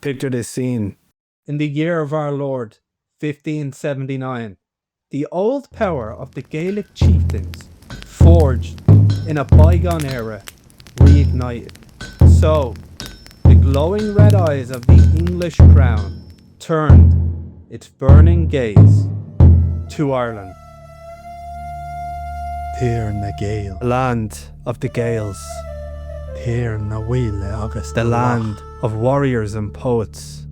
Picture this scene. In the year of our Lord, 1579, the old power of the Gaelic chieftains, forged in a bygone era, reignited. So, the glowing red eyes of the English crown turned its burning gaze to Ireland. Tír na Gael, Land of the Gaels, Tír na Huile agus the land of warriors and poets,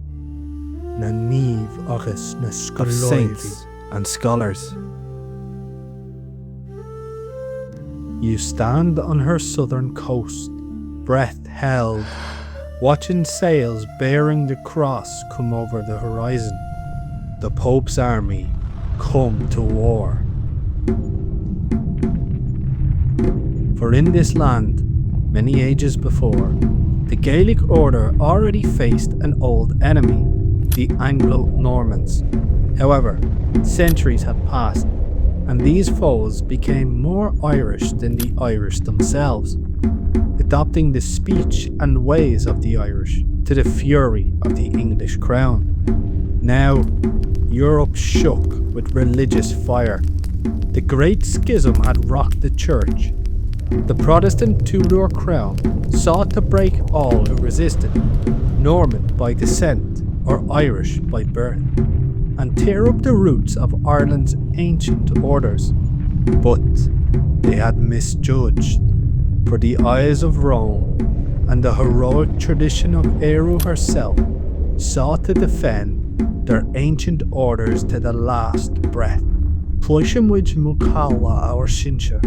na Níomh agus na of Scoláidí. saints and scholars. You stand on her southern coast, breath held, watching sails bearing the cross come over the horizon. The Pope's army come to war. For in this land, many ages before, the Gaelic Order already faced an old enemy, the Anglo-Normans. However, centuries had passed, and these foes became more Irish than the Irish themselves, adopting the speech and ways of the Irish to the fury of the English crown. Now, Europe shook with religious fire. The Great Schism had rocked the Church. The Protestant Tudor crown sought to break all who resisted, Norman by descent or Irish by birth, and tear up the roots of Ireland's ancient orders. But they had misjudged, for the eyes of Rome and the heroic tradition of Eru herself sought to defend their ancient orders to the last breath. Ploishimwij Mukala our Shinsha.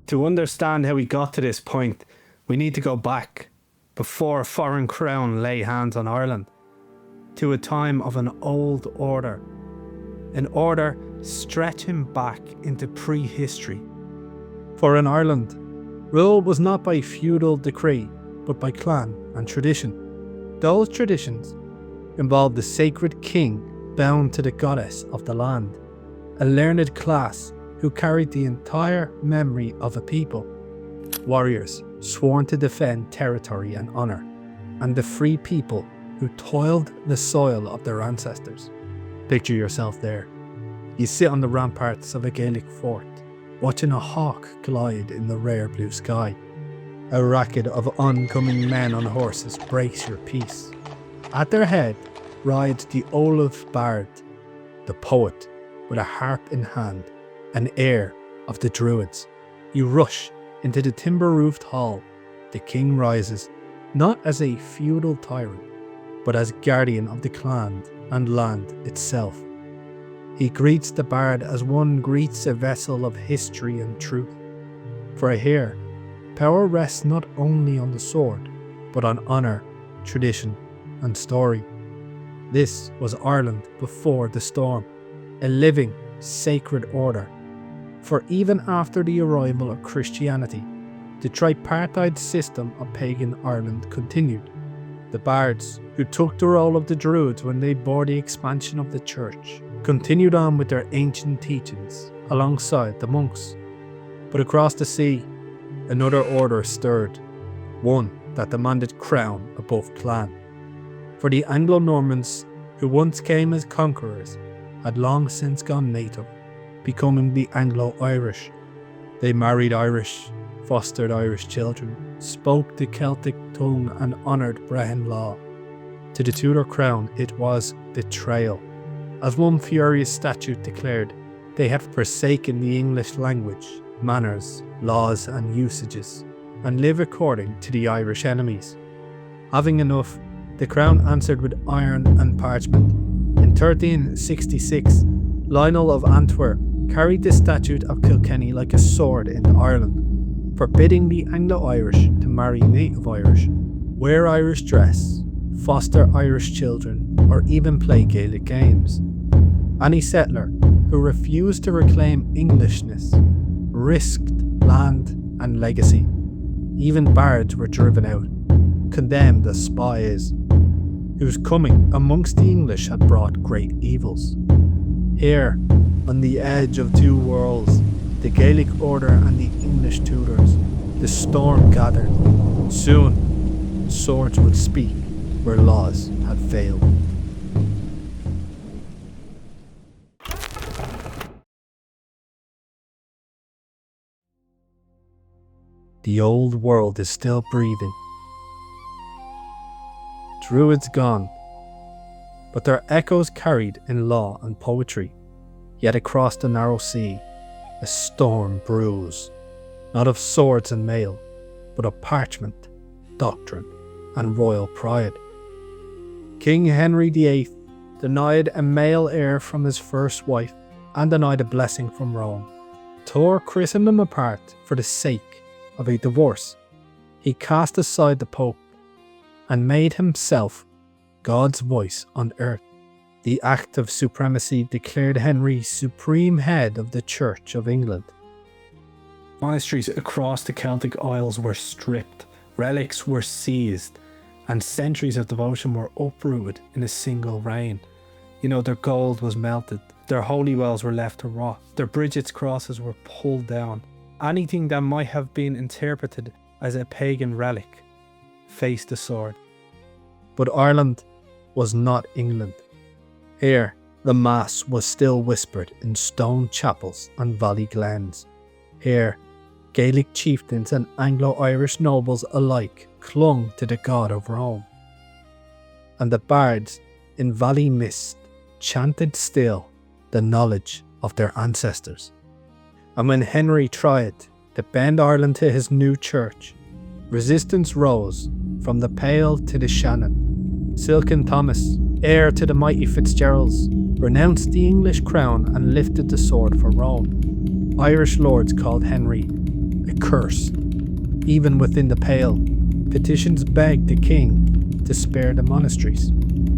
To understand how we got to this point, we need to go back, before a foreign crown lay hands on Ireland, to a time of an old order. An order stretching back into prehistory. For in Ireland, rule was not by feudal decree, but by clan and tradition. Those traditions involved the sacred king bound to the goddess of the land, a learned class who carried the entire memory of a people, warriors sworn to defend territory and honour, and the free people who toiled the soil of their ancestors. Picture yourself there. You sit on the ramparts of a Gaelic fort, watching a hawk glide in the rare blue sky. A racket of oncoming men on horses breaks your peace. At their head rides the Olaf Bard, the poet, with a harp in hand, an heir of the Druids. You rush into the timber-roofed hall. The king rises, not as a feudal tyrant, but as guardian of the clan and land itself. He greets the bard as one greets a vessel of history and truth. For here, power rests not only on the sword, but on honour, tradition, and story. This was Ireland before the storm, a living, sacred order. For even after the arrival of Christianity, the tripartite system of pagan Ireland continued. The bards, who took the role of the Druids when they bore the expansion of the church, continued on with their ancient teachings alongside the monks. But across the sea, another order stirred, one that demanded crown above clan. For the Anglo-Normans, who once came as conquerors, had long since gone native, becoming the Anglo-Irish. They married Irish, fostered Irish children, spoke the Celtic tongue and honoured Brehon law. To the Tudor crown it was betrayal. As one furious statute declared, they had forsaken the English language, manners, laws and usages, and live according to the Irish enemies. Having enough, the crown answered with iron and parchment. In 1366, Lionel of Antwerp carried the statute of Kilkenny like a sword into Ireland, forbidding the Anglo-Irish to marry native Irish, wear Irish dress, foster Irish children, or even play Gaelic games. Any settler who refused to reclaim Englishness risked land and legacy. Even bards were driven out, condemned as spies, whose coming amongst the English had brought great evils. Here, on the edge of two worlds, the Gaelic Order and the English Tudors, the storm gathered. Soon, swords would speak where laws had failed. The old world is still breathing. Druids gone, but their echoes carried in law and poetry. Yet across the narrow sea, a storm brews, not of swords and mail, but of parchment, doctrine, and royal pride. King Henry VIII denied a male heir from his first wife and denied a blessing from Rome, tore Christendom apart for the sake of a divorce. He cast aside the Pope and made himself God's voice on earth. The Act of Supremacy declared Henry supreme head of the Church of England. Monasteries across the Celtic Isles were stripped, relics were seized, and centuries of devotion were uprooted in a single reign. Their gold was melted, their holy wells were left to rot, their Bridget's crosses were pulled down. Anything that might have been interpreted as a pagan relic faced the sword. But Ireland was not England. Here, the Mass was still whispered in stone chapels and valley glens. Here, Gaelic chieftains and Anglo-Irish nobles alike clung to the God of Rome. And the bards in valley mist chanted still the knowledge of their ancestors. And when Henry tried to bend Ireland to his new church, resistance rose from the Pale to the Shannon. Silken Thomas, heir to the mighty Fitzgeralds, renounced the English crown and lifted the sword for Rome. Irish lords called Henry accursed. Even within the Pale, petitions begged the king to spare the monasteries.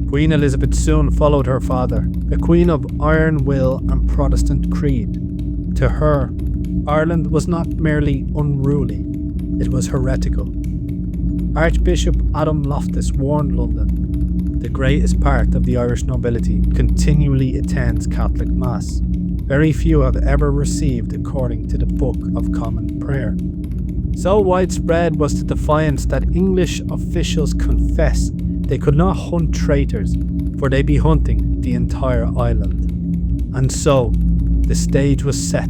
Queen Elizabeth soon followed her father, a queen of iron will and Protestant creed. To her, Ireland was not merely unruly, it was heretical. Archbishop Adam Loftus warned London, the greatest part of the Irish nobility continually attends Catholic Mass. Very few have ever received according to the Book of Common Prayer. So widespread was the defiance that English officials confessed they could not hunt traitors, for they be hunting the entire island. And so, the stage was set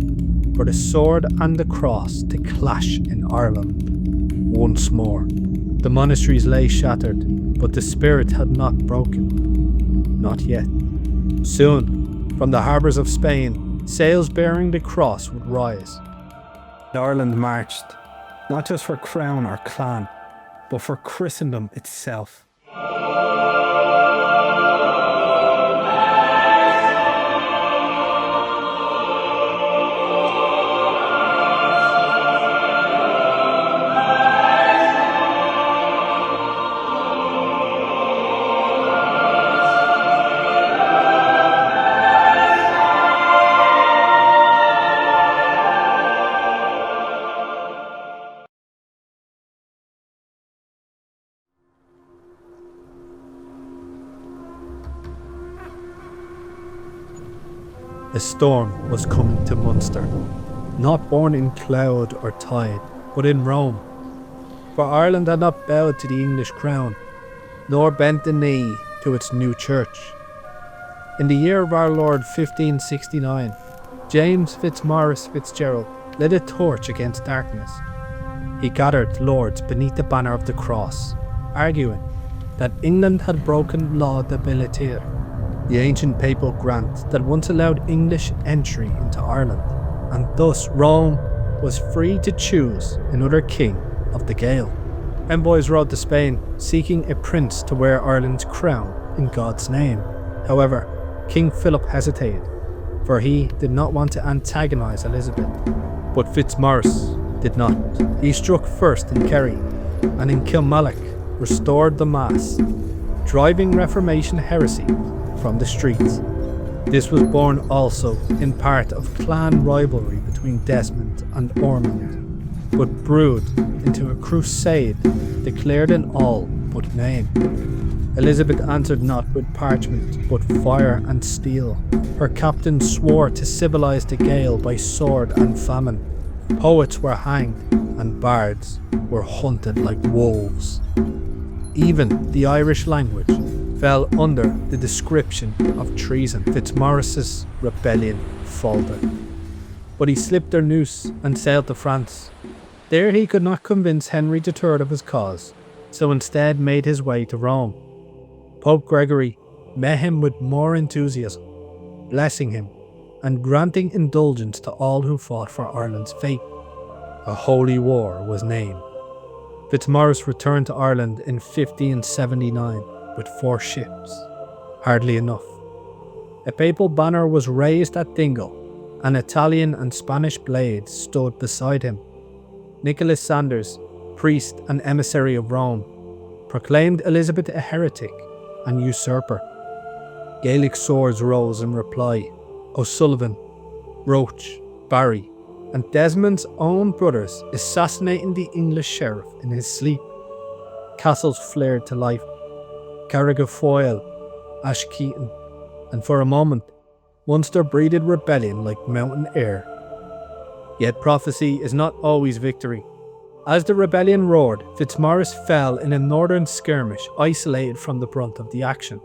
for the sword and the cross to clash in Ireland once more. The monasteries lay shattered, but the spirit had not broken. Not yet. Soon, from the harbours of Spain, sails bearing the cross would rise. Ireland marched, not just for crown or clan, but for Christendom itself. A storm was coming to Munster, not born in cloud or tide, but in Rome. For Ireland had not bowed to the English crown, nor bent the knee to its new church. In the year of our Lord 1569, James Fitzmaurice Fitzgerald lit a torch against darkness. He gathered lords beneath the banner of the cross, arguing that England had broken law debilitator, the ancient papal grant that once allowed English entry into Ireland, and thus Rome was free to choose another king of the Gael. Envoys rode to Spain, seeking a prince to wear Ireland's crown in God's name. However, King Philip hesitated, for he did not want to antagonise Elizabeth. But Fitzmaurice did not. He struck first in Kerry, and in Kilmallock restored the Mass, driving Reformation heresy from the streets. This was born also in part of clan rivalry between Desmond and Ormond, but brewed into a crusade declared in all but name. Elizabeth answered not with parchment, but fire and steel. Her captains swore to civilise the Gael by sword and famine. Poets were hanged, and bards were hunted like wolves. Even the Irish language fell under the description of treason. Fitzmaurice's rebellion faltered. But he slipped their noose and sailed to France. There he could not convince Henry III of his cause, so instead made his way to Rome. Pope Gregory met him with more enthusiasm, blessing him and granting indulgence to all who fought for Ireland's fate. A holy war was named. Fitzmaurice returned to Ireland in 1579 with 4 ships. Hardly enough. A papal banner was raised at Dingle, and Italian and Spanish blades stood beside him. Nicholas Sanders, priest and emissary of Rome, proclaimed Elizabeth a heretic and usurper. Gaelic swords rose in reply. O'Sullivan, Roach, Barry, and Desmond's own brothers assassinating the English sheriff in his sleep. Castles flared to life. Carrigafoyle, Ashkeaton, and for a moment, Munster breathed rebellion like mountain air. Yet prophecy is not always victory. As the rebellion roared, Fitzmaurice fell in a northern skirmish isolated from the brunt of the action.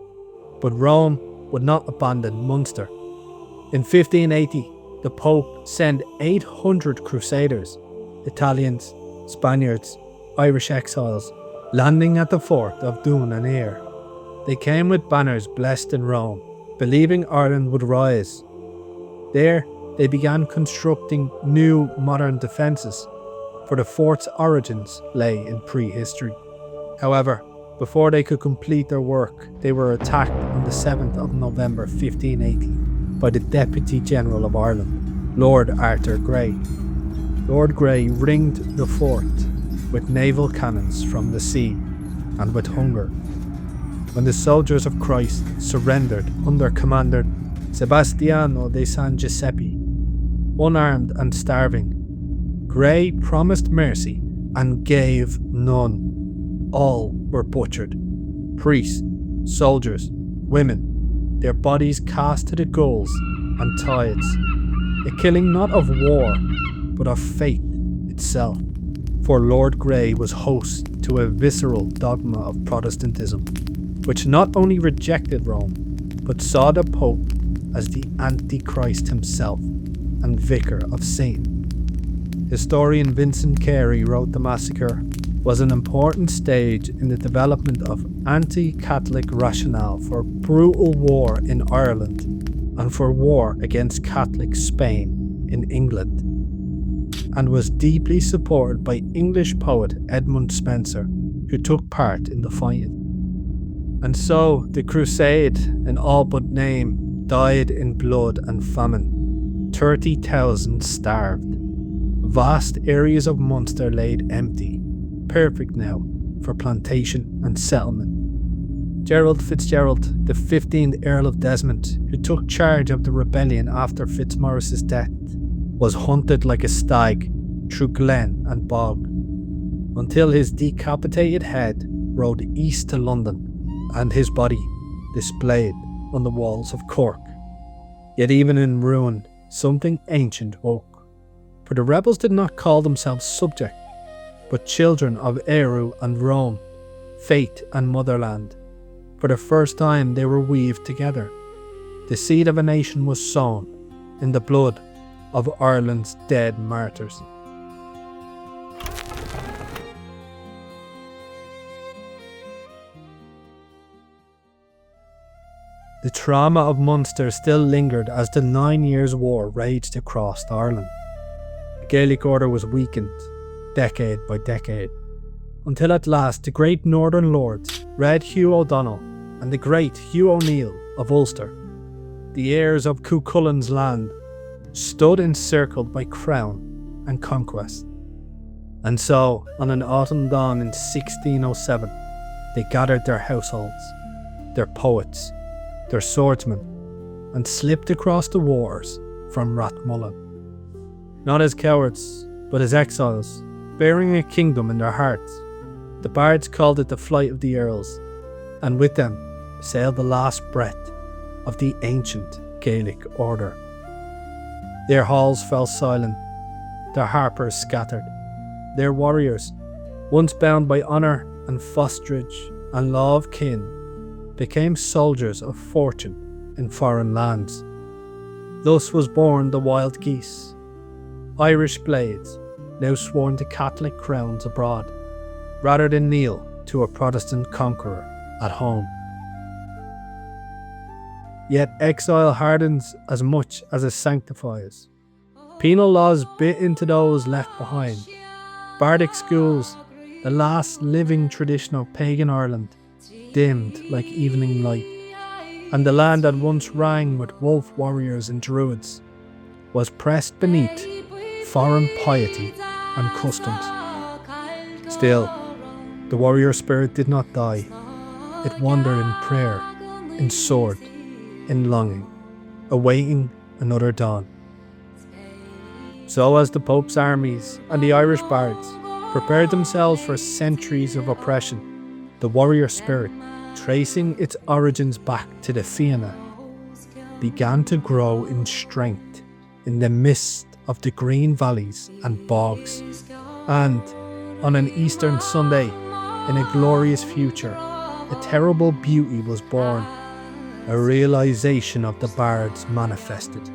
But Rome would not abandon Munster. In 1580, the Pope sent 800 crusaders, Italians, Spaniards, Irish exiles, landing at the fort of Doon and Ayr. They came with banners blessed in Rome, believing Ireland would rise. There, they began constructing new modern defences, for the fort's origins lay in prehistory. However, before they could complete their work, they were attacked on the 7th of November 1580 by the Deputy General of Ireland, Lord Arthur Grey. Lord Grey ringed the fort with naval cannons from the sea and with hunger. When the soldiers of Christ surrendered under Commander Sebastiano de San Giuseppe, unarmed and starving, Grey promised mercy and gave none. All were butchered. Priests, soldiers, women, their bodies cast to the gulls and tides. A killing not of war, but of faith itself. For Lord Grey was host to a visceral dogma of Protestantism, which not only rejected Rome, but saw the Pope as the Antichrist himself and vicar of Satan. Historian Vincent Carey wrote the massacre was an important stage in the development of anti-Catholic rationale for brutal war in Ireland and for war against Catholic Spain in England, and was deeply supported by English poet Edmund Spenser, who took part in the fighting. And so the Crusade, in all but name, died in blood and famine. 30,000 starved. Vast areas of Munster laid empty, perfect now for plantation and settlement. Gerald Fitzgerald, the 15th Earl of Desmond, who took charge of the rebellion after Fitzmaurice's death, was hunted like a stag through glen and bog, until his decapitated head rode east to London and his body displayed on the walls of Cork. Yet even in ruin, something ancient woke. For the rebels did not call themselves subject, but children of Eru and Rome, fate and motherland. For the first time they were weaved together. The seed of a nation was sown in the blood of Ireland's dead martyrs. The trauma of Munster still lingered as the 9 Years' War raged across Ireland. The Gaelic Order was weakened, decade by decade, until at last the great northern lords, Red Hugh O'Donnell and the great Hugh O'Neill of Ulster, the heirs of Cuchulain's land, stood encircled by crown and conquest. And so, on an autumn dawn in 1607, they gathered their households, their poets, their swordsmen, and slipped across the waters from Rathmullen. Not as cowards, but as exiles, bearing a kingdom in their hearts. The bards called it the flight of the Earls, and with them sailed the last breath of the ancient Gaelic Order. Their halls fell silent, their harpers scattered, their warriors, once bound by honour and fosterage and law of kin, became soldiers of fortune in foreign lands. Thus was born the wild geese, Irish blades, now sworn to Catholic crowns abroad, rather than kneel to a Protestant conqueror at home. Yet exile hardens as much as it sanctifies. Penal laws bit into those left behind. Bardic schools, the last living tradition of pagan Ireland, dimmed like evening light, and the land that once rang with wolf warriors and druids was pressed beneath foreign piety and customs. Still, the warrior spirit did not die. It wandered in prayer, in sword, in longing, awaiting another dawn. So as the Pope's armies and the Irish bards prepared themselves for centuries of oppression, the warrior spirit, tracing its origins back to the Fianna, began to grow in strength in the midst of the green valleys and bogs. And on an Eastern Sunday, in a glorious future, a terrible beauty was born. A realisation of the bards manifested.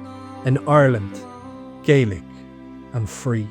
An Ireland, Gaelic and free.